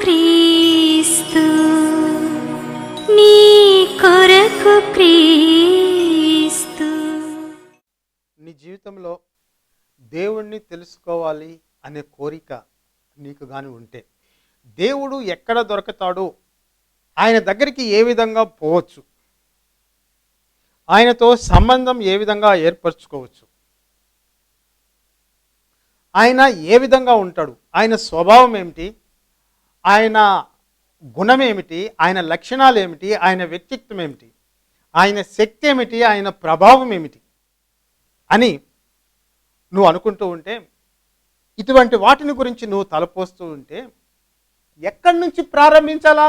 క్రీస్తు, నీ కొరకు క్రీస్తు. నీ జీవితంలో దేవుణ్ణి తెలుసుకోవాలి అనే కోరిక నీకు కానీ ఉంటే, దేవుడు ఎక్కడ దొరుకుతాడో, ఆయన దగ్గరికి ఏ విధంగా పోవచ్చు, ఆయనతో సంబంధం ఏ విధంగా ఏర్పరచుకోవచ్చు, ఆయన ఏ విధంగా ఉంటాడు, ఆయన స్వభావం ఏమిటి, ఆయన గుణం ఏమిటి, ఆయన లక్షణాలు ఏమిటి, ఆయన వ్యక్తిత్వం ఏమిటి, ఆయన శక్తి ఏమిటి, ఆయన ప్రభావం ఏమిటి అని నువ్వు అనుకుంటూ ఉంటే, ఇటువంటి వాటిని గురించి నువ్వు తలపోస్తూ ఉంటే ఎక్కడి నుంచి ప్రారంభించాలా?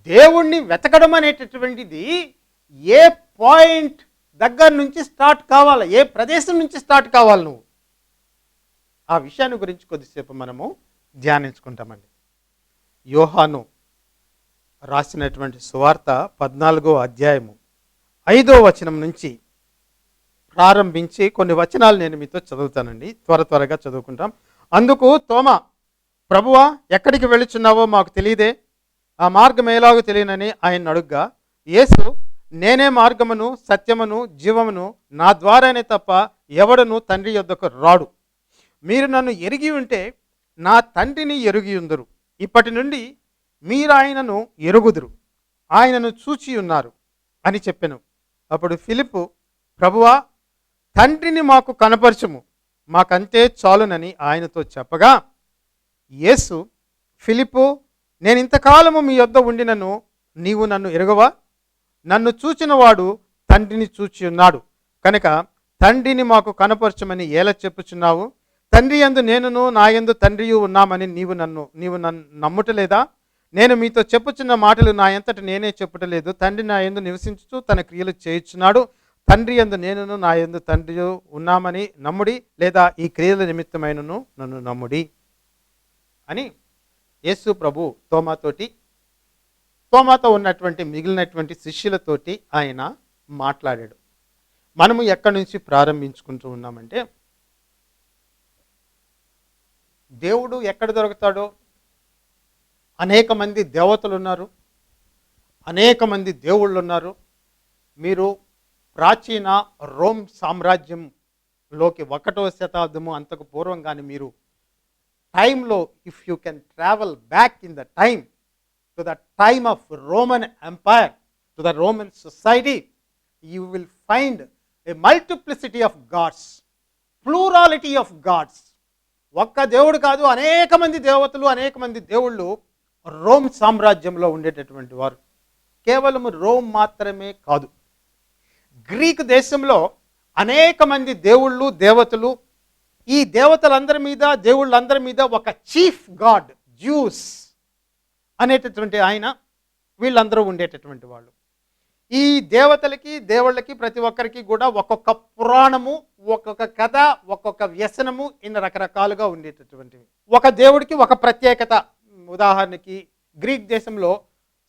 దేవుణ్ణి వెతకడం అనేటటువంటిది ఏ పాయింట్ దగ్గర నుంచి స్టార్ట్ కావాలి, ఏ ప్రదేశం నుంచి స్టార్ట్ కావాలి నువ్వు? ఆ విషయాన్ని గురించి కొద్దిసేపు మనము ధ్యానించుకుంటామండి. యోహాను రాసినటువంటి సువార్త 14వ అధ్యాయము 5వ వచనం నుంచి ప్రారంభించి కొన్ని వచనాలు నేను మీతో చదువుతానండి. త్వరగా చదువుకుంటాం. అందుకు తోమా, ప్రభువా, ఎక్కడికి వెళుచున్నావో మాకు తెలియదే, ఆ మార్గం ఎలాగో తెలియనని ఆయన అడుగ్గా, యేసు, నేనే మార్గమును సత్యమును జీవమును, నా ద్వారానే తప్ప ఎవడను తండ్రి యొద్దకు రాడు. మీరు నన్ను ఎరిగి ఉంటే నా తండ్రిని ఎరిగి ఉందరు. ఇప్పటి నుండి మీరు ఆయనను ఎరుగుదురు, ఆయనను చూచి ఉన్నారు అని చెప్పెను. అప్పుడు ఫిలిప్పు, ప్రభువా, తండ్రిని మాకు కనపరచుము, మాకంతే చాలునని ఆయనతో చెప్పగా, యేసు, ఫిలిప్పు, నేను ఇంతకాలము మీ యొద్ద ఉండినను నీవు నన్ను ఎరుగవా? నన్ను చూచిన వాడు తండ్రిని చూచి ఉన్నాడు. కనుక తండ్రిని మాకు కనపరచమని ఎలా చెప్పుచున్నావు? తండ్రి యందు నేనును నా యందు తండ్రియు ఉన్నామని నీవు నన్ను నమ్ముటలేదా? నేను మీతో చెప్పుచున్న మాటలు నా ఎంతటి నేనే చెప్పుటలేదు. తండ్రి నా యందు నివసించుచు తన క్రియలు చేయుచున్నాడు. తండ్రి యందు నేనును నా యందు తండ్రియు ఉన్నామని నమ్ముడి, లేదా ఈ క్రియల నిమిత్తమైనను నన్ను నమ్ముడి అని యేసు ప్రభు తోమాతో ఉన్నటువంటి మిగిలినటువంటి శిష్యులతోటి ఆయన మాట్లాడాడు. మనము ఎక్కడి నుంచి ప్రారంభించుకుంటూ ఉన్నామంటే, దేవుడు ఎక్కడ దొరుకుతాడో, అనేక మంది దేవతలు ఉన్నారు, అనేక మంది దేవుళ్ళు ఉన్నారు. మీరు ప్రాచీన రోమ్ సామ్రాజ్యంలోకి 1వ శతాబ్దము అంతకు పూర్వం కానీ మీరు టైంలో, if you can travel back in the time to the time of Roman empire, to the Roman society, you will find a multiplicity of gods, plurality of gods. ఒక్క దేవుడు కాదు, అనేక మంది దేవతలు, అనేక మంది దేవుళ్ళు రోమ్ సామ్రాజ్యంలో ఉండేటటువంటి వారు. కేవలం రోమ్ మాత్రమే కాదు, గ్రీక్ దేశంలో అనేక మంది దేవుళ్ళు, దేవతలు. ఈ దేవతలందరి మీద, దేవుళ్ళందరి మీద ఒక చీఫ్ గాడ్, జ్యూస్ అనేటటువంటి ఆయన, వీళ్ళందరూ ఉండేటటువంటి వాళ్ళు. ఈ దేవతలకి, దేవుళ్ళకి, ప్రతి ఒక్కరికి కూడా ఒక్కొక్క పురాణము, ఒక్కొక్క కథ, ఒక్కొక్క వ్యసనము, ఇన్ని రకరకాలుగా ఉండేటటువంటివి. ఒక దేవుడికి ఒక ప్రత్యేకత. ఉదాహరణకి గ్రీక్ దేశంలో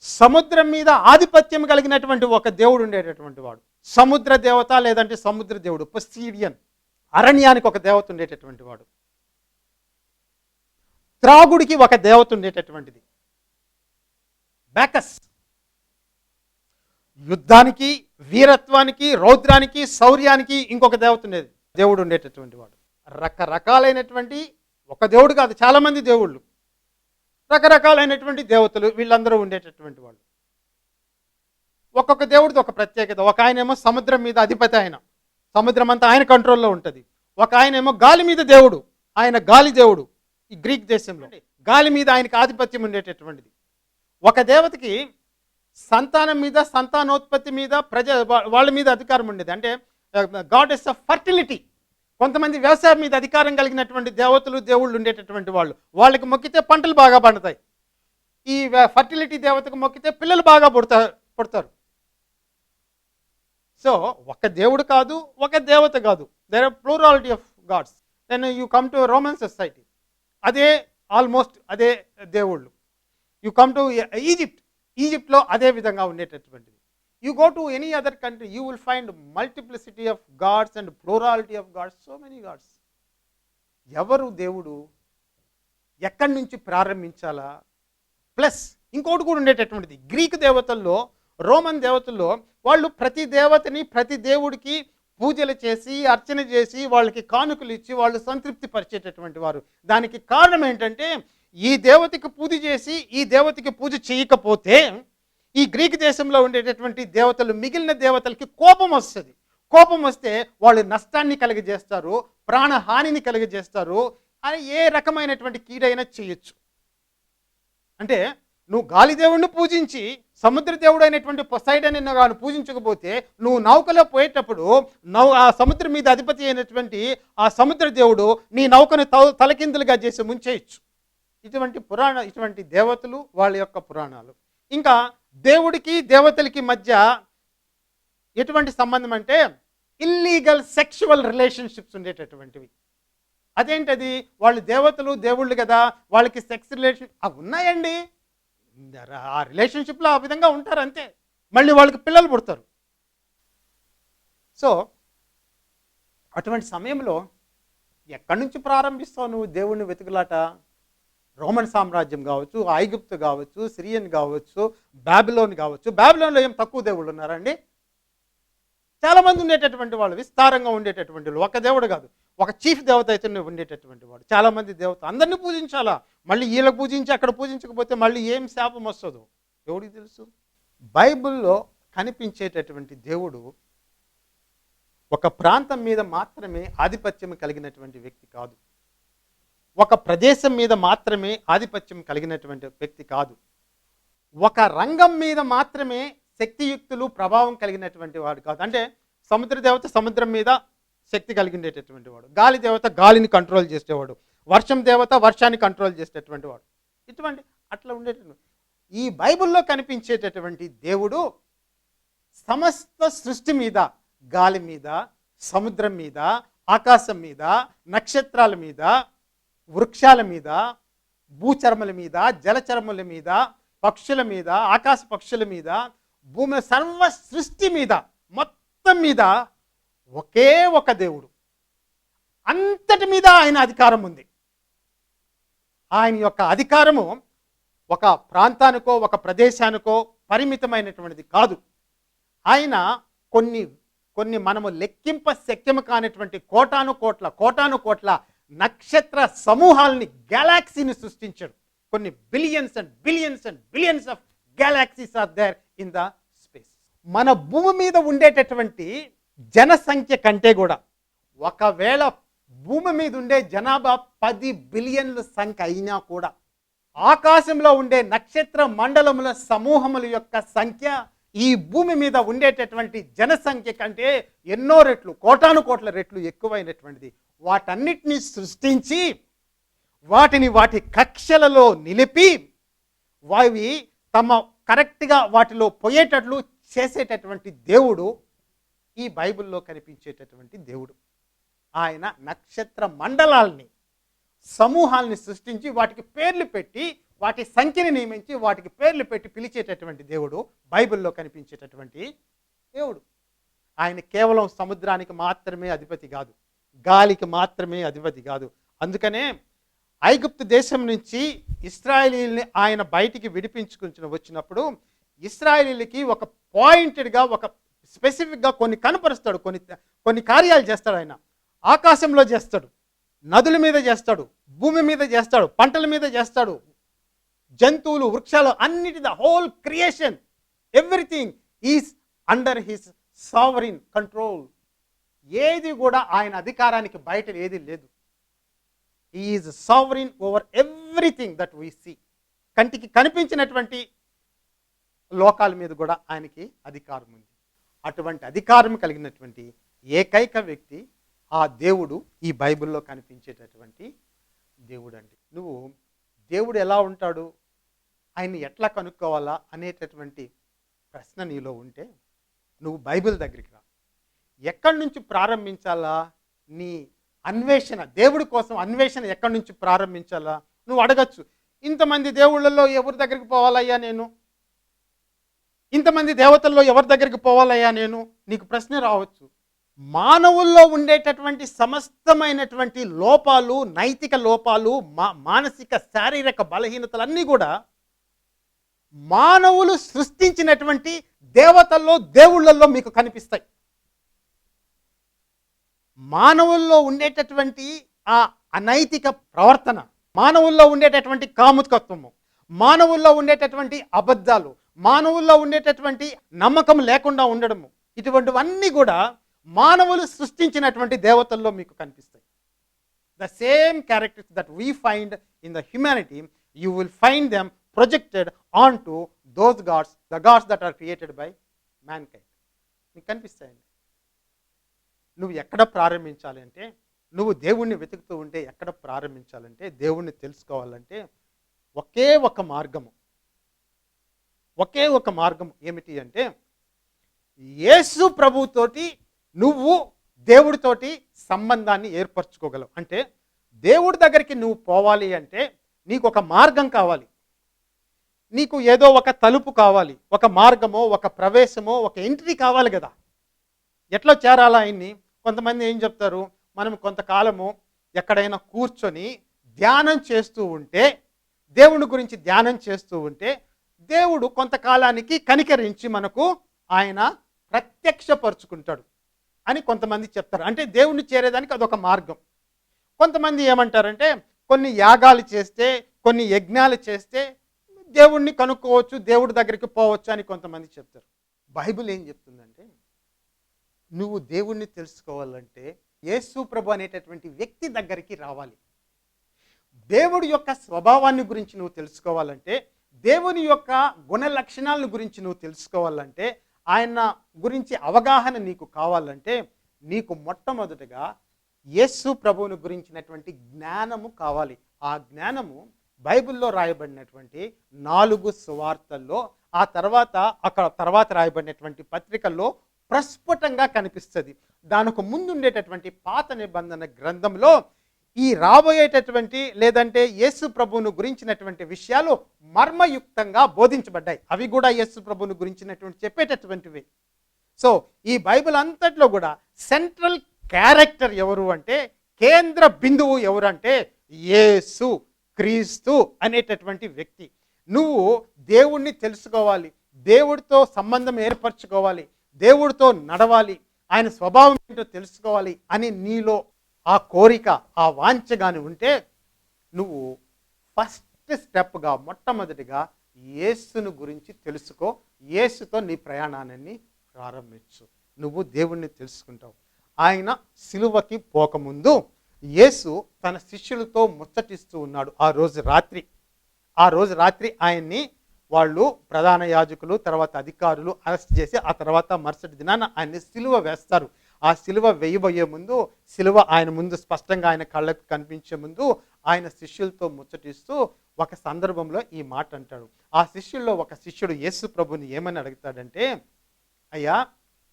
సముద్రం మీద ఆధిపత్యం కలిగినటువంటి ఒక దేవుడు ఉండేటటువంటి వాడు, సముద్ర దేవత, లేదంటే సముద్ర దేవుడు, పొసీడియన్. అరణ్యానికి ఒక దేవత ఉండేటటువంటి వాడు. త్రాగుడికి ఒక దేవత ఉండేటటువంటిది బ్యాకస్. యుద్ధానికి, వీరత్వానికి, రౌద్రానికి, శౌర్యానికి ఇంకొక దేవత ఉండేది, దేవుడు ఉండేటటువంటి వాడు. రకరకాలైనటువంటి, ఒక దేవుడు కాదు, చాలామంది దేవుళ్ళు, రకరకాలైనటువంటి దేవతలు, వీళ్ళందరూ ఉండేటటువంటి వాళ్ళు. ఒక్కొక్క దేవుడిది ఒక ప్రత్యేకత. ఒక ఆయనేమో సముద్రం మీద అధిపతి, ఆయన సముద్రం అంతా ఆయన కంట్రోల్లో ఉంటుంది. ఒక ఆయనేమో గాలి మీద దేవుడు, ఆయన గాలి దేవుడు. ఈ గ్రీక్ దేశంలో గాలి మీద ఆయనకి ఆధిపత్యం ఉండేటటువంటిది. ఒక దేవతకి సంతానం మీద, సంతానోత్పత్తి మీద, వాళ్ళ మీద అధికారం ఉండేది. అంటే గాడెస్ ఆఫ్ ఫర్టిలిటీ. కొంతమంది వ్యవసాయం మీద అధికారం కలిగినటువంటి దేవతలు, దేవుళ్ళు ఉండేటటువంటి వాళ్ళు. వాళ్ళకి మొక్కితే పంటలు బాగా పండుతాయి. ఈ ఫర్టిలిటీ దేవతకు మొక్కితే పిల్లలు బాగా పుడతారు. సో ఒక దేవుడు కాదు, ఒక దేవత కాదు, there are plurality of gods. Then you come to Roman society, అదే ఆల్మోస్ట్ అదే దేవుళ్ళు. యూ కమ్ టు ఈజిప్ట్లో అదే విధంగా ఉండేటటువంటిది. You go to any other country, you will find multiplicity of gods and plurality of gods, so many gods. ఎవరు దేవుడు, ఎక్కడి నుంచి ప్రారంభించాలా, plus ఇంకోటి కూడా ఉండేటటువంటిది. గ్రీకు దేవతల్లో, రోమన్ దేవతల్లో వాళ్ళు ప్రతి దేవతని, ప్రతి దేవుడికి పూజలు చేసి, అర్చన చేసి, వాళ్ళకి కానుకలు ఇచ్చి వాళ్ళు సంతృప్తి పరిచేటటువంటి వారు. దానికి కారణం ఏంటంటే, ఈ దేవతకి పూజ చేసి ఈ దేవతకి పూజ చేయకపోతే ఈ గ్రీకు దేశంలో ఉండేటటువంటి దేవతలు మిగిలిన దేవతలకి కోపం వస్తుంది. కోపం వస్తే వాళ్ళు నష్టాన్ని కలుగజేస్తారు, ప్రాణహానిని కలుగజేస్తారు, అని ఏ రకమైనటువంటి కీడైనా చేయొచ్చు. అంటే నువ్వు గాలి దేవుణ్ణి పూజించి సముద్ర దేవుడు అయినటువంటి పొసైడన్ గాను పూజించకపోతే నువ్వు నౌకలో పోయేటప్పుడు ఆ సముద్రం మీద అధిపతి అయినటువంటి ఆ సముద్ర దేవుడు నీ నౌకను తలకిందులుగా చేసి ముంచేయచ్చు. ఇటువంటి దేవతలు వాళ్ళ యొక్క పురాణాలు. ఇంకా దేవుడికి దేవతలకి మధ్య ఎటువంటి సంబంధం అంటే ఇల్లీగల్ సెక్షువల్ రిలేషన్షిప్స్ ఉండేటటువంటివి. అదేంటది? వాళ్ళు దేవతలు దేవుళ్ళు కదా, వాళ్ళకి సెక్స్ రిలేషన్ ఉన్నాయండి. ఆ రిలేషన్షిప్లో ఆ విధంగా ఉంటారు అంతే. మళ్ళీ వాళ్ళకి పిల్లలు పుడతారు. సో అటువంటి సమయంలో ఎక్కడి నుంచి ప్రారంభిస్తావు నువ్వు దేవుణ్ణి వెతుకులాట? రోమన్ సామ్రాజ్యం కావచ్చు, ఐగుప్తు కావచ్చు, సిరియన్ కావచ్చు, బాబిలోన్ కావచ్చు. బాబిలోన్లో ఏం తక్కువ దేవుళ్ళు ఉన్నారండి? చాలామంది ఉండేటటువంటి వాళ్ళు, విస్తారంగా ఉండేటటువంటి వాళ్ళు. ఒక దేవుడు కాదు, ఒక చీఫ్ దేవత అయితే ఉండేటటువంటి వాడు. చాలామంది దేవత, అందరినీ పూజించాలా. మళ్ళీ వీళ్ళకి పూజించి అక్కడ పూజించకపోతే మళ్ళీ ఏం శాపం వస్తుందో ఎవడికి తెలుసు? బైబిల్లో కనిపించేటటువంటి దేవుడు ఒక ప్రాంతం మీద మాత్రమే ఆధిపత్యం కలిగినటువంటి వ్యక్తి కాదు. ఒక ప్రదేశం మీద మాత్రమే ఆధిపత్యం కలిగినటువంటి వ్యక్తి కాదు. ఒక రంగం మీద మాత్రమే శక్తియుక్తులు ప్రభావం కలిగినటువంటి వాడు కాదు. అంటే సముద్ర దేవత సముద్రం మీద శక్తి కలిగినటువంటి వాడు, గాలి దేవత గాలిని కంట్రోల్ చేసేవాడు, వర్షం దేవత వర్షాన్ని కంట్రోల్ చేసేటటువంటి వాడు. అట్లా ఉండేటటువంటి ఈ బైబిల్లో కనిపించేటటువంటి దేవుడు సమస్త సృష్టి మీద, గాలి మీద, సముద్రం మీద, ఆకాశం మీద, నక్షత్రాల మీద, వృక్షాల మీద, భూచర్మల మీద, జలచర్మల మీద, పక్షుల మీద, ఆకాశ పక్షుల మీద, భూమి సర్వ సృష్టి మీద, మొత్తం మీద ఒకే ఒక దేవుడు. అంతటి మీద ఆయన అధికారం ఉంది. ఆయన యొక్క అధికారము ఒక ప్రాంతానికో ఒక ప్రదేశానికో పరిమితమైనటువంటిది కాదు. ఆయన కొన్ని మనము లెక్కింప శక్యము కానిటువంటి కోటాను కోట్ల నక్షత్ర సమూహాలని, గ్యాలాక్సీని సృష్టించాడు. కొన్ని billions and billions and billions of galaxies are there in the space. మన భూమి మీద ఉండేటటువంటి జనసంఖ్య కంటే కూడా, ఒకవేళ భూమి మీద ఉండే జనాభా 10 బిలియన్ల సంఖ్య అయినా కూడా, ఆకాశంలో ఉండే నక్షత్ర మండలముల సమూహముల యొక్క సంఖ్య ఈ భూమి మీద ఉండేటటువంటి జనసంఖ్య కంటే ఎన్నో రెట్లు, కోటాను కోట్ల రెట్లు ఎక్కువైనటువంటిది. వాటన్నిటినీ సృష్టించి వాటిని వాటి కక్షలలో నిలిపి వావి తమ కరెక్ట్గా వాటిలో పోయేటట్లు చేసేటటువంటి దేవుడు ఈ బైబిల్లో కనిపించేటటువంటి దేవుడు. ఆయన నక్షత్ర మండలాల్ని, సమూహాల్ని సృష్టించి వాటికి పేర్లు పెట్టి, వాటి సంఖ్యని నియమించి వాటికి పేర్లు పెట్టి పిలిచేటటువంటి దేవుడు బైబిల్లో కనిపించేటటువంటి దేవుడు. ఆయన కేవలం సముద్రానికి మాత్రమే అధిపతి కాదు, గాలికి మాత్రమే అధిపతి కాదు. అందుకనే ఐగుప్తు దేశం నుంచి ఇశ్రాయేలీల్ని ఆయన బయటికి విడిపించుకుని వచ్చినప్పుడు ఇశ్రాయేలీలకి ఒక పాయింటెడ్గా, ఒక స్పెసిఫిక్గా కొన్ని కనపరుస్తాడు, కొన్ని కార్యాలు చేస్తాడు. ఆయన ఆకాశంలో చేస్తాడు, నదుల మీద చేస్తాడు, భూమి మీద చేస్తాడు, పంటల మీద చేస్తాడు, జంతువులు, వృక్షాలు, అన్నిటి, the whole creation, everything is under his sovereign control. ఏది కూడా ఆయన అధికారానికి బయట ఏది లేదు. He is sovereign over everything that we see. కంటికి కనిపించినటువంటి లోకాల మీద కూడా ఆయనకి అధికారం ఉంది. అటువంటి అధికారం కలిగినటువంటి ఏకైక వ్యక్తి ఆ దేవుడు ఈ బైబిల్లో కనిపించేటటువంటి దేవుడు అండి. నువ్వు దేవుడు ఎలా ఉంటాడు, ఆయన్ని ఎట్లా కనుక్కోవాలా అనేటటువంటి ప్రశ్న నీలో ఉంటే నువ్వు బైబిల్ దగ్గరికి రా. ఎక్కడి నుంచి ప్రారంభించాలా నీ అన్వేషణ, దేవుడి కోసం అన్వేషణ ఎక్కడి నుంచి ప్రారంభించాలా నువ్వు అడగచ్చు. ఇంతమంది దేవుళ్ళల్లో ఎవరి దగ్గరికి పోవాలయ్యా నేను, ఇంతమంది దేవతల్లో ఎవరి దగ్గరికి పోవాలయ్యా నేను, నీకు ప్రశ్న రావచ్చు. మానవుల్లో ఉండేటటువంటి సమస్తమైనటువంటి లోపాలు, నైతిక లోపాలు, మానసిక శారీరక బలహీనతలన్నీ కూడా మానవులు సృష్టించినటువంటి దేవతల్లో, దేవుళ్ళల్లో మీకు కనిపిస్తాయి. మానవుల్లో ఉండేటటువంటి ఆ అనైతిక ప్రవర్తన, మానవుల్లో ఉండేటటువంటి కాముకత్వము, మానవుల్లో ఉండేటటువంటి అబద్ధాలు, మానవుల్లో ఉండేటటువంటి నమ్మకం లేకుండా ఉండడము, ఇటువంటివన్నీ కూడా మానవులు సృష్టించినటువంటి దేవతల్లో మీకు కనిపిస్తాయి. The same characters that we find in the humanity, you will find them projected on to those gods, the gods that are created by mankind. మీకు కనిపిస్తాయండి. నువ్వు ఎక్కడ ప్రారంభించాలి అంటే, నువ్వు దేవుణ్ణి వెతుకుతూ ఉంటే ఎక్కడ ప్రారంభించాలంటే, దేవుణ్ణి తెలుసుకోవాలంటే ఒకే ఒక మార్గము, ఒకే ఒక మార్గం ఏమిటి అంటే, యేసు ప్రభుతోటి నువ్వు దేవుడితోటి సంబంధాన్ని ఏర్పరచుకోగలవు. అంటే దేవుడి దగ్గరికి నువ్వు పోవాలి అంటే నీకు ఒక మార్గం కావాలి, నీకు ఏదో ఒక తలుపు కావాలి, ఒక మార్గమో, ఒక ప్రవేశమో, ఒక ఎంట్రీ కావాలి కదా. ఎట్లా చేరాలా ఆయన్ని? కొంతమంది ఏం చెప్తారు, మనం కొంతకాలము ఎక్కడైనా కూర్చొని ధ్యానం చేస్తూ ఉంటే, దేవుని గురించి ధ్యానం చేస్తూ ఉంటే, దేవుడు కొంతకాలానికి కనికరించి మనకు ఆయన ప్రత్యక్షపరుచుకుంటాడు అని కొంతమంది చెప్తారు. అంటే దేవుణ్ణి చేరేదానికి అదొక మార్గం. కొంతమంది ఏమంటారంటే, కొన్ని యాగాలు చేస్తే, కొన్ని యజ్ఞాలు చేస్తే దేవుణ్ణి కనుక్కోవచ్చు, దేవుడి దగ్గరికి పోవచ్చు అని కొంతమంది చెప్తారు. బైబిల్ ఏం చెప్తుందంటే, నువ్వు దేవుణ్ణి తెలుసుకోవాలంటే యేసు ప్రభు అనేటటువంటి వ్యక్తి దగ్గరికి రావాలి. దేవుడి యొక్క స్వభావాన్ని గురించి నువ్వు తెలుసుకోవాలంటే, దేవుని యొక్క గుణ లక్షణాలను గురించి నువ్వు తెలుసుకోవాలంటే, ఆయన గురించి అవగాహన నీకు కావాలంటే, నీకు మొట్టమొదటగా యేసు ప్రభువుని గురించినటువంటి జ్ఞానము కావాలి. ఆ జ్ఞానము బైబిల్లో రాయబడినటువంటి 4 సువార్తల్లో, ఆ తర్వాత రాయబడినటువంటి పత్రికల్లో ప్రస్ఫుటంగా కనిపిస్తుంది. దానికి ముందు ఉండేటటువంటి పాత నిబంధన గ్రంథంలో ఈ రాబోయేటటువంటి లేదంటే యేసు ప్రభువును గురించినటువంటి విషయాలు మర్మయుక్తంగా బోధించబడ్డాయి. అవి కూడా యేసు ప్రభువును గురించినటువంటి చెప్పేటటువంటివి. సో ఈ బైబిల్ అంతట్లో కూడా సెంట్రల్ క్యారెక్టర్ ఎవరు అంటే, కేంద్ర బిందువు ఎవరంటే యేసు క్రీస్తు అనేటటువంటి వ్యక్తి. నువ్వు దేవుణ్ణి తెలుసుకోవాలి, దేవుడితో సంబంధం ఏర్పరచుకోవాలి, దేవుడితో నడవాలి, ఆయన స్వభావం ఏంటో తెలుసుకోవాలి అని నీలో ఆ కోరిక, ఆ వాంఛగాని ఉంటే, నువ్వు ఫస్ట్ స్టెప్గా మొట్టమొదటిగా యేసును గురించి తెలుసుకో. యేసుతో నీ ప్రయాణాన్ని ప్రారంభించు. నువ్వు దేవుణ్ణి తెలుసుకుంటావు. ఆయన సిలువకి పోకముందు యేసు తన శిష్యులతో ముచ్చటిస్తూ ఉన్నాడు. ఆ రోజు రాత్రి ఆయన్ని వాళ్ళు ప్రధాన యాజకులు, తర్వాత అధికారులు అరెస్ట్ చేసి, ఆ తర్వాత మరుసటి దినాన ఆయన్ని సిలువ వేస్తారు. ఆ సిలువ వేయబోయే ముందు, సిలువ ఆయన ముందు స్పష్టంగా ఆయన కళ్ళకు కనిపించే ముందు ఆయన శిష్యులతో ముచ్చటిస్తూ ఒక సందర్భంలో ఈ మాట అంటాడు. ఆ శిష్యుల్లో ఒక శిష్యుడు యేసు ప్రభుని ఏమని అడుగుతాడంటే, అయ్యా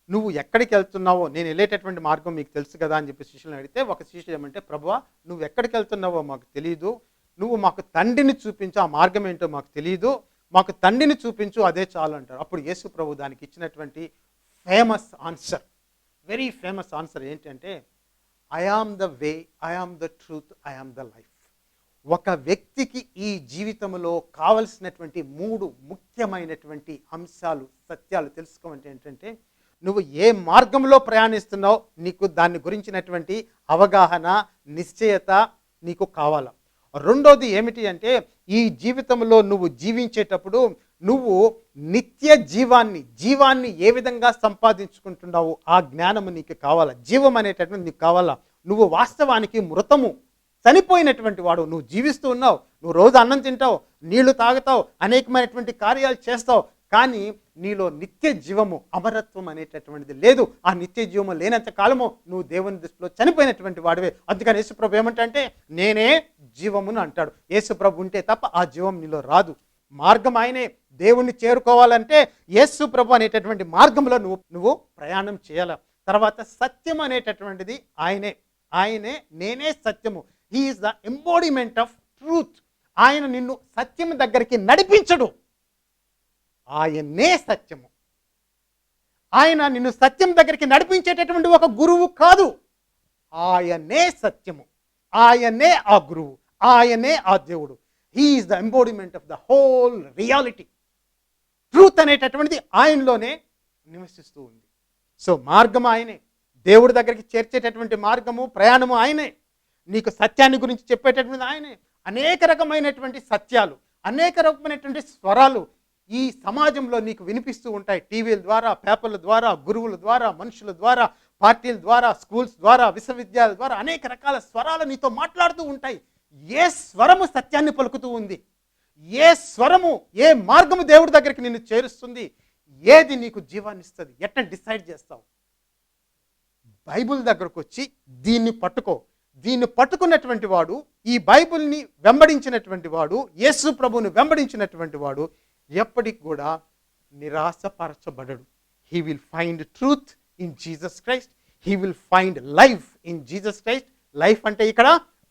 నువ్వు ఎక్కడికి వెళ్తున్నావో, నేను వెళ్ళేటటువంటి మార్గం మీకు తెలుసు కదా అని చెప్పి శిష్యులను అడిగితే, ఒక శిష్యుడు ఏమంటే, ప్రభువా నువ్వు ఎక్కడికి వెళ్తున్నావో మాకు తెలియదు, నువ్వు మాకు తండ్రిని చూపించు, ఆ మార్గం ఏంటో మాకు తెలియదు, మాకు తండ్రిని చూపించు, అదే చాలు అంటారు. అప్పుడు యేసు ప్రభు దానికి ఇచ్చినటువంటి famous answer, very famous answer ఏంటంటే, I am the way, I am the truth, I am the life. ఒక వ్యక్తికి ఈ జీవితంలో కావలసినటువంటి 3 ముఖ్యమైనటువంటి అంశాలు, సత్యాలు తెలుసుకోమంటే ఏంటంటే, నువ్వు ఏ మార్గంలో ప్రయాణిస్తున్నావు, నీకు దాన్ని గురించినటువంటి అవగాహన, నిశ్చయత నీకు కావాలా. రెండోది ఏమిటి అంటే, ఈ జీవితంలో నువ్వు జీవించేటప్పుడు నువ్వు నిత్య జీవాన్ని ఏ విధంగా సంపాదించుకుంటున్నావు, ఆ జ్ఞానము నీకు కావాలా. జీవం అనేటటువంటి నీకు కావాలా. నువ్వు వాస్తవానికి మృతము, చనిపోయినటువంటి వాడు. నువ్వు జీవిస్తూ ఉన్నావు, నువ్వు రోజు అన్నం తింటావు, నీళ్లు తాగుతావు, అనేకమైనటువంటి కార్యాలు చేస్తావు, కానీ నీలో నిత్య జీవము, అమరత్వం అనేటటువంటిది లేదు. ఆ నిత్య జీవము లేనంత కాలము నువ్వు దేవుని దృష్టిలో చనిపోయినటువంటి వాడివే. అందుకని యేసుప్రభు ఏమంటే, నేనే జీవమును అంటాడు. యేసుప్రభు ఉంటే తప్ప ఆ జీవం నీలో రాదు. మార్గం ఆయనే. దేవుణ్ణి చేరుకోవాలంటే యేసుప్రభు అనేటటువంటి మార్గంలో నువ్వు ప్రయాణం చేయాలి. తర్వాత సత్యం అనేటటువంటిది ఆయనే నేనే సత్యము. He is the embodiment of truth. ఆయన నిన్ను సత్యం దగ్గరికి నడిపించడు, ఆయనే సత్యము. ఆయన నిన్ను సత్యం దగ్గరికి నడిపించేటటువంటి ఒక గురువు కాదు. ఆయనే సత్యము, ఆయనే ఆ గురువు, ఆయనే ఆ దేవుడు. He is the embodiment of the whole reality. Truth అనేటటువంటిది ఆయనలోనే నివసిస్తూ ఉంది. సో మార్గం ఆయనే, దేవుడి దగ్గరికి చేర్చేటటువంటి మార్గము, ప్రయాణము ఆయనే, నీకు సత్యాన్ని గురించి చెప్పేటటువంటి ఆయనే. అనేక రకమైనటువంటి సత్యాలు, అనేక రకమైనటువంటి స్వరాలు ఈ సమాజంలో నీకు వినిపిస్తూ ఉంటాయి. టీవీల ద్వారా, పేపర్ల ద్వారా, గురువుల ద్వారా, మనుషుల ద్వారా, పార్టీల ద్వారా, స్కూల్స్ ద్వారా, విశ్వవిద్యాలయాల ద్వారా అనేక రకాల స్వరాలు నీతో మాట్లాడుతూ ఉంటాయి. ఏ స్వరము సత్యాన్ని పలుకుతూ ఉంది, ఏ స్వరము, ఏ మార్గము దేవుడి దగ్గరికి నిన్ను చేరుస్తుంది, ఏది నీకు జీవాన్ని ఇస్తుంది, ఎట్లా డిసైడ్ చేస్తావు? బైబిల్ దగ్గరకు వచ్చి దీన్ని పట్టుకో. దీన్ని పట్టుకున్నటువంటి వాడు, ఈ బైబిల్ని వెంబడించినటువంటి వాడు, యేసు ప్రభువుని వెంబడించినటువంటి వాడు ఎప్పటికి కూడా నిరాశపరచబడడు. He will find truth in Jesus Christ. He will find life in Jesus Christ. Life అంటే ఇక్కడ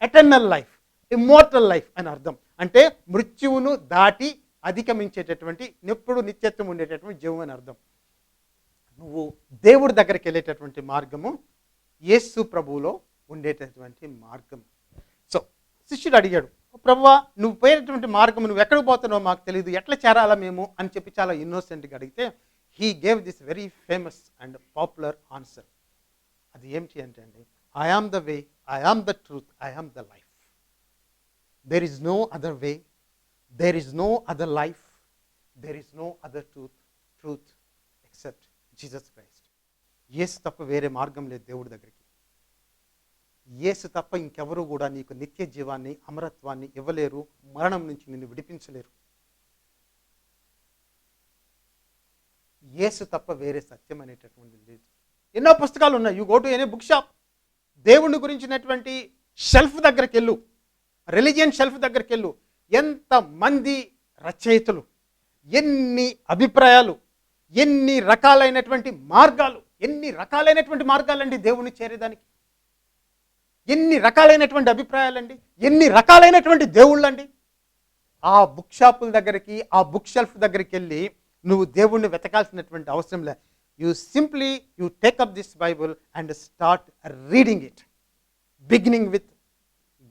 ఎటర్నల్ లైఫ్, ఇమ్మోర్టల్ లైఫ్ అని అర్థం. అంటే మృత్యువును దాటి అధిగమించేటటువంటి, ఎప్పుడు నిత్యత్వం ఉండేటటువంటి జీవం అని అర్థం. నువ్వు దేవుడి దగ్గరికి వెళ్ళేటటువంటి మార్గము యేసు ప్రభువులో ఉండేటటువంటి మార్గం. సో శిష్యుడు అడిగాడు, ప్రభువా నువ్వు పోయేటటువంటి మార్గం, నువ్వు ఎక్కడికి పోతున్నావో మాకు తెలియదు, ఎట్లా చేరాలా మేము అని చెప్పి చాలా ఇన్నోసెంట్గా అడిగితే he gave this very famous and popular answer. అది ఏమిటి అంటే అండి, I am the way, I am the truth, I am the life. There is no other way, there is no other life, there is no other truth except Jesus Christ. Yesu తప్ప వేరే మార్గం లేదు దేవుడి దగ్గరికి. యేసు తప్ప ఇంకెవరు కూడా నీకు నిత్య జీవాన్ని, అమరత్వాన్ని ఇవ్వలేరు, మరణం నుంచి నిన్ను విడిపించలేరు. యేసు తప్ప వేరే సత్యం అనేటటువంటిది లేదు. ఎన్నో పుస్తకాలు ఉన్నాయి. You go to any book shop, దేవుని గురించినటువంటి షెల్ఫ్ దగ్గరికి వెళ్ళు, రిలీజియన్ షెల్ఫ్ దగ్గరికి వెళ్ళు, ఎంతమంది రచయితలు, ఎన్ని అభిప్రాయాలు, ఎన్ని రకాలైనటువంటి మార్గాలు, ఎన్ని రకాలైనటువంటి మార్గాలండి దేవుని చేరేదానికి, ఎన్ని రకాలైనటువంటి అభిప్రాయాలండి, ఎన్ని రకాలైనటువంటి దేవుళ్ళండి. ఆ బుక్ షాపుల దగ్గరికి, ఆ బుక్ షెల్ఫ్ దగ్గరికి వెళ్ళి నువ్వు దేవుణ్ణి వెతకాల్సినటువంటి అవసరం లేదు. You simply you take up this Bible and start reading it, beginning with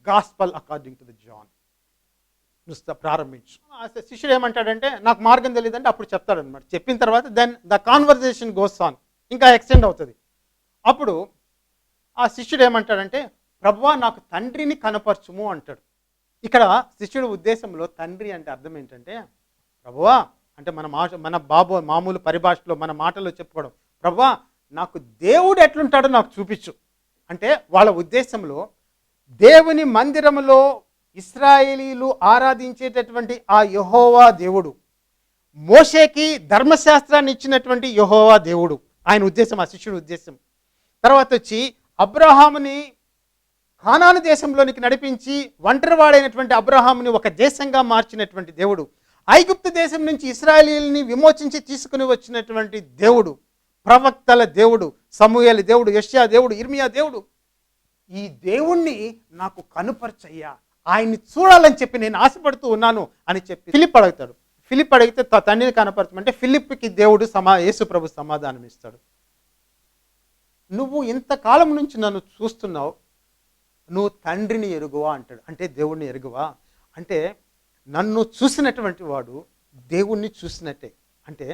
gospel according to the John. నువ్వు ప్రారంభించు. శిష్యుడు ఏమంటాడంటే నాకు మార్గం తెలియదంటే అప్పుడు చెప్తాడు అనమాట. చెప్పిన తర్వాత then the conversation goes on, ఇంకా ఎక్స్టెండ్ అవుతుంది. అప్పుడు ఆ శిష్యుడు ఏమంటాడంటే, ప్రభువా నాకు తండ్రిని కనపరచుము అంటాడు. ఇక్కడ శిష్యుడు ఉద్దేశంలో తండ్రి అంటే అర్థం ఏంటంటే, ప్రభువా అంటే మన మామూలు పరిభాషలో మన మాటల్లో చెప్పుకోవడం, ప్రభువా నాకు దేవుడు ఎట్లుంటాడో నాకు చూపించు అంటే, వాళ్ళ ఉద్దేశంలో దేవుని మందిరంలో ఇశ్రాయేలీలు ఆరాధించేటటువంటి ఆ యెహోవా దేవుడు, మోషేకి ధర్మశాస్త్రాన్ని ఇచ్చినటువంటి యెహోవా దేవుడు ఆయన ఉద్దేశం, ఆ శిష్యుడి ఉద్దేశం. తర్వాత వచ్చి అబ్రహాముని కానాను దేశంలోనికి నడిపించి ఒంటరివాడైనటువంటి అబ్రహాముని ఒక దేశంగా మార్చినటువంటి దేవుడు, ఐగుప్తు దేశం నుంచి ఇశ్రాయేలీయుల్ని విమోచించి తీసుకుని వచ్చినటువంటి దేవుడు, ప్రవక్తల దేవుడు, సమూయేలు దేవుడు, యెషయా దేవుడు, ఇర్మియా దేవుడు. ఈ దేవుణ్ణి నాకు కనుపరచయ్యా, ఆయన్ని చూడాలని చెప్పి నేను ఆశపడుతూ ఉన్నాను అని చెప్పి ఫిలిప్ అడుగుతాడు. ఫిలిప్ అడిగితే తండ్రిని కనపరచమంటే ఫిలిప్కి దేవుడు యేసు ప్రభు సమాధానం ఇస్తాడు. నువ్వు ఇంతకాలం నుంచి నన్ను చూస్తున్నావు, నువ్వు తండ్రిని ఎరుగువా అంటాడు. అంటే దేవుణ్ణి ఎరుగువా అంటే నన్ను చూసినటువంటి వాడు దేవుణ్ణి చూసినట్టే. అంటే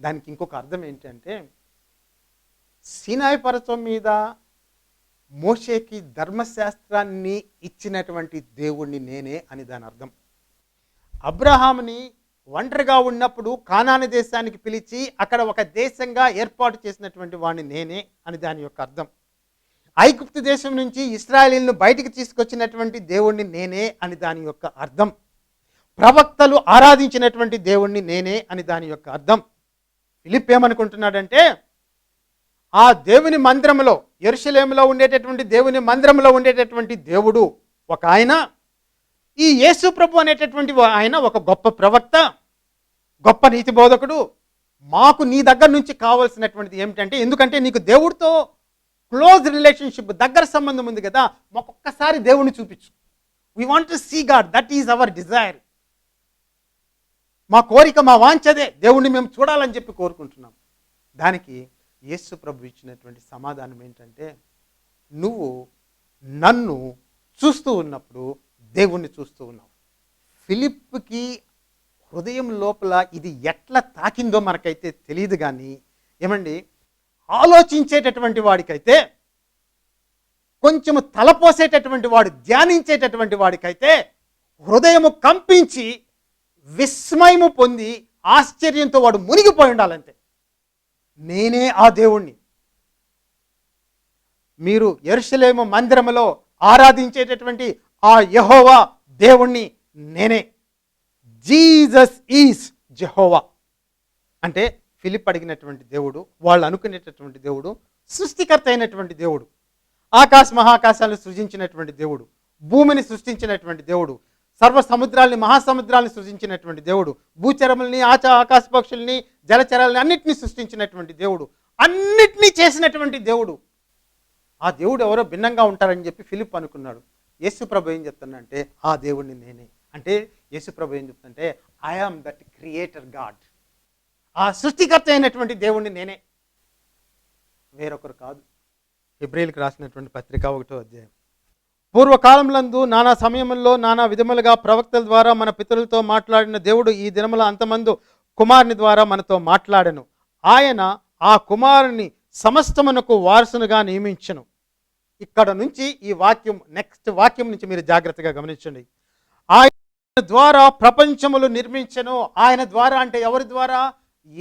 దానికి ఇంకొక అర్థం ఏంటంటే, సీనాయి పర్వతం మీద మోషేకి ధర్మశాస్త్రాన్ని ఇచ్చినటువంటి దేవుణ్ణి నేనే అని దాని అర్థం. అబ్రహాముని ఒంటరిగా ఉన్నప్పుడు కానాను దేశానికి పిలిచి అక్కడ ఒక దేశంగా ఏర్పాటు చేసినటువంటి వాడిని నేనే అని దాని యొక్క అర్థం. ఐగుప్తు దేశం నుంచి ఇశ్రాయేలీయులను బయటికి తీసుకొచ్చినటువంటి దేవుణ్ణి నేనే అని దాని యొక్క అర్థం. ప్రవక్తలు ఆరాధించినటువంటి దేవుణ్ణి నేనే అని దాని యొక్క అర్థం. ఫిలిప్ ఏమనుకుంటున్నాడంటే, ఆ దేవుని మందిరంలో, యెరూషలేములో ఉండేటటువంటి దేవుని మందిరంలో ఉండేటటువంటి దేవుడు ఒక ఆయన, ఈ యేసు ప్రభు అనేటటువంటి ఆయన ఒక గొప్ప ప్రవక్త, గొప్ప నీతి బోధకుడు. మాకు నీ దగ్గర నుంచి కావాల్సినటువంటిది ఏమిటంటే, ఎందుకంటే నీకు దేవుడితో క్లోజ్ రిలేషన్షిప్, దగ్గర సంబంధం ఉంది కదా, మాకు ఒక్కసారి దేవుణ్ణి చూపించు. We want to see God, that is our desire. మా కోరిక, మా వాంఛదే దేవుణ్ణి మేము చూడాలని చెప్పి కోరుకుంటున్నాం. దానికి యేసు ప్రభు ఇచ్చినటువంటి సమాధానం ఏంటంటే, నువ్వు నన్ను చూస్తూ ఉన్నప్పుడు దేవుణ్ణి చూస్తూ ఉన్నావు. ఫిలిప్కి హృదయం లోపల ఇది ఎట్లా తాకిందో మనకైతే తెలియదు, కానీ ఏమండి, ఆలోచించేటటువంటి వాడికైతే, కొంచెము తలపోసేటటువంటి వాడు, ధ్యానించేటటువంటి వాడికైతే హృదయము కంపించి విస్మయము పొంది ఆశ్చర్యంతో వాడు మునిగిపోయి ఉండాలంతే. నేనే ఆ దేవుణ్ణి. మీరు యెరూషలేము మందిరములో ఆరాధించేటటువంటి ఆ యెహోవా దేవుణ్ణి నేనే. Jesus is Jehovah. అంటే ఫిలిప్ అడిగినటువంటి దేవుడు, వాళ్ళు అనుకునేటటువంటి దేవుడు, సృష్టికర్త అయినటువంటి దేవుడు, ఆకాశ మహాకాశాలను సృజించినటువంటి దేవుడు, భూమిని సృష్టించినటువంటి దేవుడు, సర్వ సముద్రాల్ని మహాసముద్రాలను సృజించినటువంటి దేవుడు, భూచరముల్ని ఆకాశ పక్షుల్ని జలచరాలని అన్నిటినీ సృష్టించినటువంటి దేవుడు, అన్నిటినీ చేసినటువంటి దేవుడు. ఆ దేవుడు ఎవరో భిన్నంగా ఉంటారని చెప్పి ఫిలిప్ అనుకున్నాడు. యేసుప్రభు ఏం చెప్తానంటే, ఆ దేవుడిని నేనే. అంటే యేసుప్రభు ఏం చెప్తుంటే, I am that creator God. ఆ సృష్టికర్త అయినటువంటి దేవుణ్ణి నేనే, వేరొకరు కాదు. హెబ్రీయులకు రాసినటువంటి పత్రిక 1వ అధ్యాయం. పూర్వకాలములందు నానా సమయముల్లో నానా విధములుగా ప్రవక్తల ద్వారా మన పితరులతో మాట్లాడిన దేవుడు ఈ దినముల అంతమందు కుమారుని ద్వారా మనతో మాట్లాడెను. ఆయన ఆ కుమారుని సమస్తమునకు వారసునుగా నియమించెను. ఇక్కడ నుంచి ఈ వాక్యం, నెక్స్ట్ వాక్యం నుంచి మీరు జాగ్రత్తగా గమనించండి. ఆయన ద్వారా ప్రపంచములు నిర్మించెను. ఆయన ద్వారా అంటే ఎవరి ద్వారా?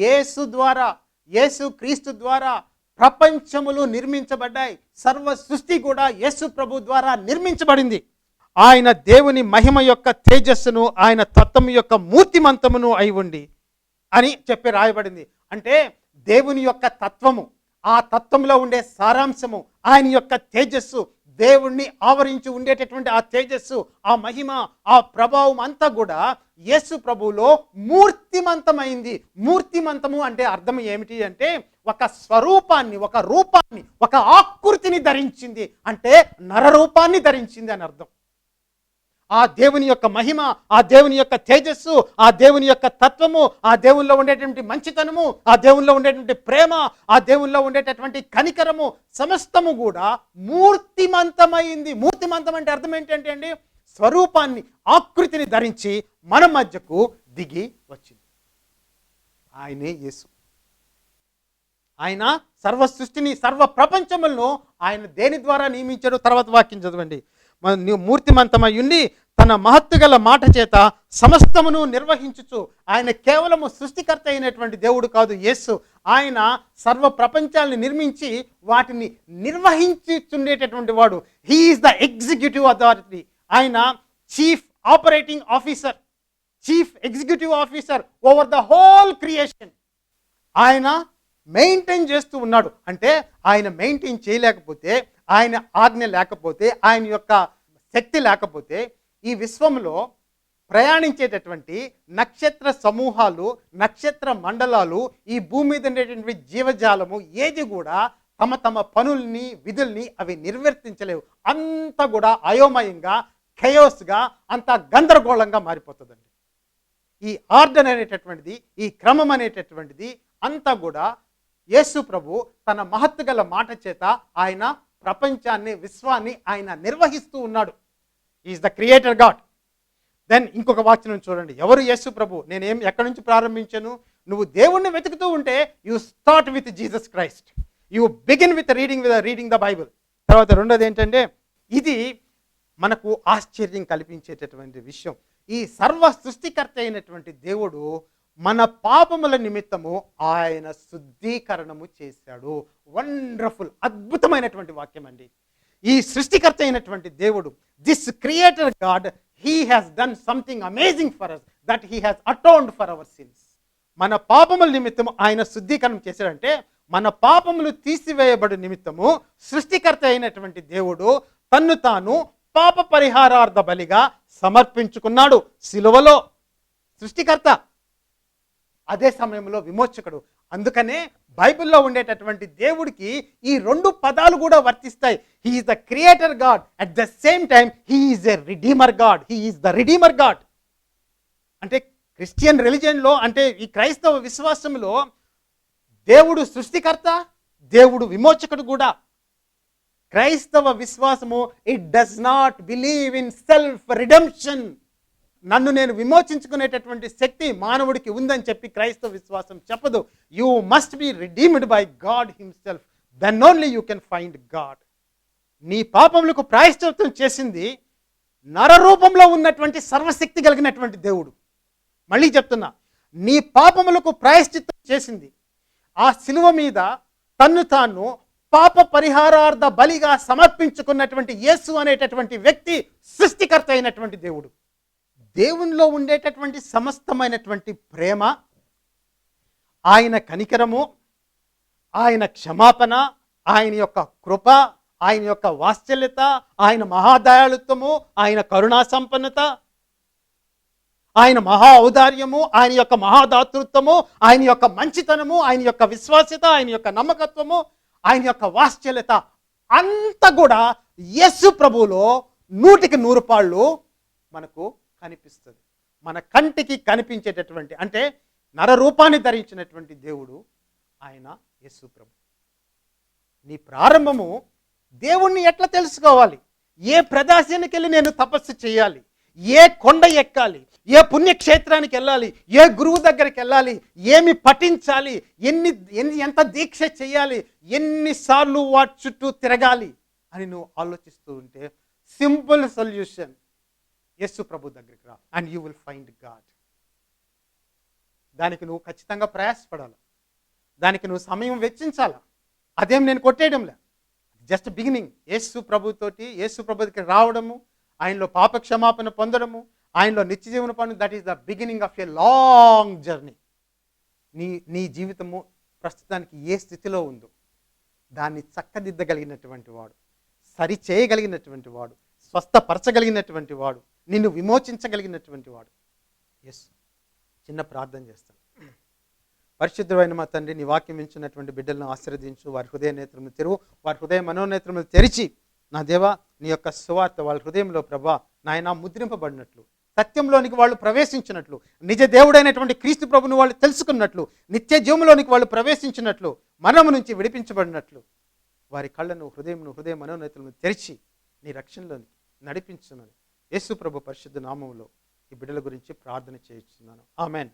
యేసు ద్వారా, యేసు క్రీస్తు ద్వారా ప్రపంచములు నిర్మించబడ్డాయి. సర్వ సృష్టి కూడా యేసు ప్రభు ద్వారా నిర్మించబడింది. ఆయన దేవుని మహిమ యొక్క తేజస్సును, ఆయన తత్వము యొక్క మూర్తిమంతమును అయి ఉండి అని చెప్పి రాయబడింది. అంటే దేవుని యొక్క తత్వము, ఆ తత్వంలో ఉండే సారాంశము, ఆయన యొక్క తేజస్సు, దేవుణ్ణి ఆవరించి ఉండేటటువంటి ఆ తేజస్సు, ఆ మహిమ, ఆ ప్రభావం అంతా కూడా యేసు ప్రభువులో మూర్తిమంతమైంది. మూర్తిమంతము అంటే అర్థం ఏమిటి అంటే, ఒక స్వరూపాన్ని, ఒక రూపాన్ని, ఒక ఆకృతిని ధరించింది, అంటే నరరూపాన్ని ధరించింది అని అర్థం. ఆ దేవుని యొక్క మహిమ, ఆ దేవుని యొక్క తేజస్సు, ఆ దేవుని యొక్క తత్వము, ఆ దేవునిలో ఉండేటువంటి మంచితనము, ఆ దేవునిలో ఉండేటువంటి ప్రేమ, ఆ దేవునిలో ఉండేటటువంటి కనికరము సమస్తము కూడా మూర్తిమంతమైంది. మూర్తిమంతం అంటే అర్థం ఏంటంటే అండి, స్వరూపాన్ని, ఆకృతిని ధరించి మన మధ్యకు దిగి వచ్చింది. ఆయనే యేసు. ఆయన సర్వ సృష్టిని, సర్వ ప్రపంచములను ఆయన దేని ద్వారా నియమించాడు? తర్వాత వాక్యం చదవండి. మూర్తిమంతమై ఉండి తన మహత్తుగల మాట చేత సమస్తమును నిర్వహించుచు, ఆయన కేవలము సృష్టికర్త అయినటువంటి దేవుడు కాదు యేసు. ఆయన సర్వ ప్రపంచాలను నిర్మించి వాటిని నిర్వహించుచుండేటటువంటి వాడు. He is the executive authority. ఆయన chief operating officer, chief executive officer over the whole creation. ఆయన మెయింటైన్ చేస్తూ ఉన్నాడు. అంటే ఆయన మెయింటైన్ చేయలేకపోతే, ఆయన ఆజ్ఞ లేకపోతే, ఆయన యొక్క శక్తి లేకపోతే ఈ విశ్వంలో ప్రయాణించేటటువంటి నక్షత్ర సమూహాలు, నక్షత్ర మండలాలు, ఈ భూమి మీద ఉండేటువంటి జీవజాలము ఏది కూడా తమ తమ పనుల్ని, విధుల్ని అవి నిర్వర్తించలేవు. అంతా కూడా అయోమయంగా, ఖయోస్గా, అంతా గందరగోళంగా మారిపోతుందండి. ఈ ఆర్డర్ అనేటటువంటిది, ఈ క్రమం అనేటటువంటిది అంతా కూడా యేసు ప్రభు తన మహత్తు గల మాట చేత ఆయన ప్రపంచాన్ని, విశ్వాన్ని ఆయన నిర్వహిస్తూ ఉన్నాడు. Is the creator God. Then ఇంకొక వాక్యం చూడండి. ఎవరు యేసు ప్రభు? నేనేం ఎక్కడి నుంచి ప్రారంభించాను? నువ్వు దేవుణ్ణి వెతుకుతూ ఉంటే you start with Jesus Christ. You begin with reading the Bible. తర్వాత రెండోది ఏంటంటే, ఇది మనకు ఆశ్చర్యం కల్పించేటటువంటి విషయం. ఈ సర్వ సృష్టికర్త అయినటువంటి దేవుడు మన పాపముల నిమిత్తము ఆయన శుద్ధీకరణము చేశాడు. వండర్ఫుల్, అద్భుతమైనటువంటి వాక్యం అండి. ఈ సృష్టికర్త అయినటువంటి దేవుడు, this creator God, he has done something amazing for us, that he has atoned for our sins. మన పాపముల నిమిత్తము ఆయన శుద్ధీకరణం చేశాడంటే, మన పాపములు తీసివేయబడి నిమిత్తము సృష్టికర్త అయినటువంటి దేవుడు తన్ను తాను పాప పరిహారార్థ బలిగా సమర్పించుకున్నాడు సిలువలో. సృష్టికర్త, అదే సమయంలో విమోచకుడు. అందుకనే బైబిల్లో ఉండేటటువంటి దేవుడికి ఈ రెండు పదాలు కూడా వర్తిస్తాయి. He is the creator God, at the same time he is a redeemer God. He is the redeemer God. అంటే క్రిస్టియన్ రిలిజన్లో, అంటే ఈ క్రైస్తవ విశ్వాసంలో దేవుడు సృష్టికర్త, దేవుడు విమోచకుడు కూడా. క్రైస్తవ విశ్వాసము it does not believe in self redemption. నన్ను నేను విమోచించుకునేటటువంటి శక్తి మానవుడికి ఉందని చెప్పి క్రైస్తవ విశ్వాసం చెప్పదు. You must be redeemed by God himself, then only you can find God. నీ పాపములకు ప్రాయశ్చిత్తం చేసింది నరరూపంలో ఉన్నటువంటి సర్వశక్తి కలిగినటువంటి దేవుడు. మళ్ళీ చెప్తున్నా, నీ పాపములకు ప్రాయశ్చిత్తం చేసింది, ఆ శిలువ మీద తన్ను తాను పాప పరిహారార్థ బలిగా సమర్పించుకున్నటువంటి యేసు అనేటటువంటి వ్యక్తి సృష్టికర్త అయినటువంటి దేవుడు. దేవునిలో ఉండేటటువంటి సమస్తమైనటువంటి ప్రేమ, ఆయన కనికరము, ఆయన క్షమాపణ, ఆయన యొక్క కృప, ఆయన యొక్క వాత్సల్యత, ఆయన మహాదయాళుత్వము, ఆయన కరుణా సంపన్నత, ఆయన మహా ఔదార్యము, ఆయన యొక్క మహాదాతృత్వము, ఆయన యొక్క మంచితనము, ఆయన యొక్క విశ్వాస్యత, ఆయన యొక్క నమ్మకత్వము, ఆయన యొక్క వాత్సల్యత అంతా కూడా యేసు ప్రభువులో 100కి 100 మనకు కనిపిస్తుంది. మన కంటికి కనిపించేటటువంటి, అంటే నరరూపాన్ని ధరించినటువంటి దేవుడు ఆయన యేసు ప్రభు. నీ ప్రారంభము దేవుణ్ణి ఎట్లా తెలుసుకోవాలి? ఏ ప్రదేశానికి వెళ్ళి నేను తపస్సు చేయాలి, ఏ కొండ ఎక్కాలి, ఏ పుణ్యక్షేత్రానికి వెళ్ళాలి, ఏ గురువు దగ్గరికి వెళ్ళాలి, ఏమి పఠించాలి, ఎంత దీక్ష చేయాలి, ఎన్నిసార్లు వాటి చుట్టూ తిరగాలి అని నువ్వు ఆలోచిస్తూ ఉంటే సింపుల్ సొల్యూషన్, యేసు ప్రభు దగ్గరికి రా and you will find God. దానికి నువ్వు ఖచ్చితంగా ప్రయాసపడాలి, దానికి నువ్వు సమయం వెచ్చించాలా. అదేం నేను కొట్టేయడంలే, జస్ట్ బిగినింగ్. యేసు ప్రభుతోటి, యేసు ప్రభు దగ్గరికి రావడము, ఆయనలో పాప క్షమాపణ పొందడము, ఆయనలో నిత్య జీవన పొందడం, that is the beginning of a long journey. నీ జీవితము ప్రస్తుతానికి ఏ స్థితిలో ఉందో దాన్ని చక్కదిద్దగలిగినటువంటి వాడు, సరి చేయగలిగినటువంటి వాడు, స్వస్థపరచగలిగినటువంటి వాడు, నిన్ను విమోచించగలిగినటువంటి వాడు ఎస్. చిన్న ప్రార్థన చేస్తాను. పరిశుద్ధమైన మా తండ్రి, నీ వాక్యం వింటున్నటువంటి బిడ్డలను ఆశీర్వదించు, వారి హృదయ నేత్రములు తెరువు, వారి హృదయ మనోనేత్రములు తెరిచి నా దేవా నీ యొక్క సువార్త వాళ్ళ హృదయంలో ప్రభా నాయన ముద్రింపబడినట్లు, సత్యంలోనికి వాళ్ళు ప్రవేశించినట్లు, నిజ దేవుడైనటువంటి క్రీస్తు ప్రభుని వాళ్ళు తెలుసుకున్నట్లు, నిత్య జీవంలోనికి వాళ్ళు ప్రవేశించినట్లు, మరణము నుంచి విడిపించబడినట్లు వారి కళ్ళను, హృదయ మనోనేత్రములు తెరిచి నీ రక్షణలోనికి నడిపించునని యేసు ప్రభు పరిశుద్ధ నామములో ఈ బిడ్డల గురించి ప్రార్థన చేయించున్నాను. ఆమెన్.